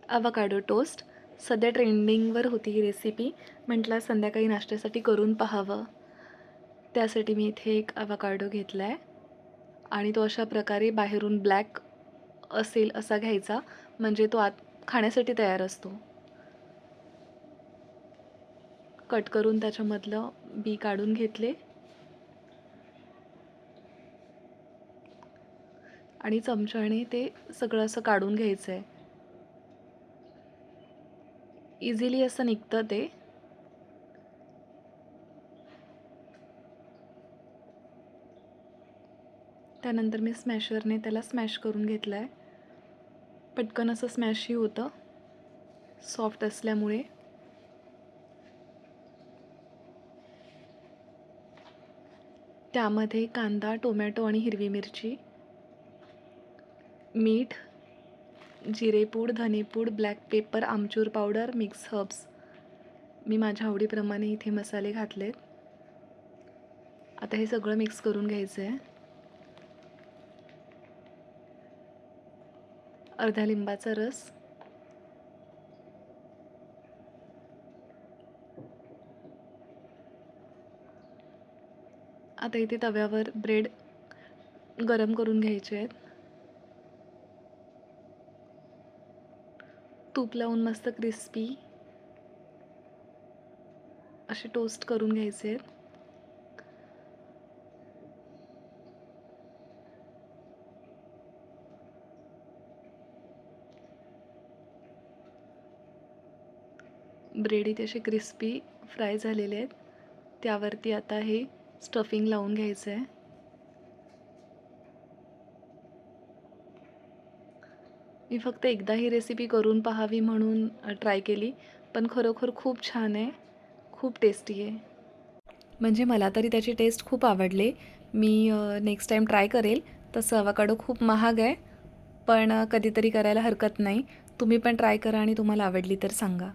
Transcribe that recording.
Avocado toast. सध्या ट्रेंडिंगवर होती ही recipe. म्हटलं संध्याकाळी नाश्त्यासाठी करून पाहावं. त्यासाठी मी इथे एक अवाकाडो घेतला आहे आणि तो अशा प्रकारे बाहेरून ब्लॅक असेल असा घ्यायचा, म्हणजे तो आत खाण्यासाठी तयार असतो. कट करून त्याच्यामधलं बी काढून घेतले आणि चमच्याने ते सगळं असं काढून घ्यायचं आहे. इझिली असं निघतं ते. त्यानंतर मी स्मॅशरने त्याला स्मॅश करून घेतलं आहे. पटकन असं स्मॅशही होतं सॉफ्ट असल्यामुळे. त्यामध्ये कांदा, टोमॅटो आणि हिरवी मिरची, मीठ, जिरेपूड, धनेपूड, ब्लॅक पेपर, आमचूर पावडर, मिक्स हर्ब्स. मी माझ्या आवडीप्रमाणे इथे मसाले घातलेत. आता हे सगळं मिक्स करून घ्यायचं आहे. अर्धा लिंबाचा रस, आता इथे तव्यावर ब्रेड गरम करून घ्यायचे आहेत. तूप लावून मस्त क्रिस्पी असे टोस्ट करून घ्यायचे आहेत. ब्रेड इथे असे क्रिस्पी फ्राय झालेले आहेत. त्यावरती आता हे स्टफिंग लावून घ्यायचं आहे. मी फक्त एकदा ही रेसिपी करून पाहावी म्हणून ट्राय केली, पण खरोखर खूप छान आहे, खूप टेस्टी आहे. म्हणजे मला तरी त्याची टेस्ट खूप आवडले. मी नेक्स्ट टाईम ट्राय करेल. तसं अवाकाडो खूप महाग आहे, पण कधीतरी करायला हरकत नाही. तुम्ही पण ट्राय करा आणि तुम्हाला आवडली तर सांगा.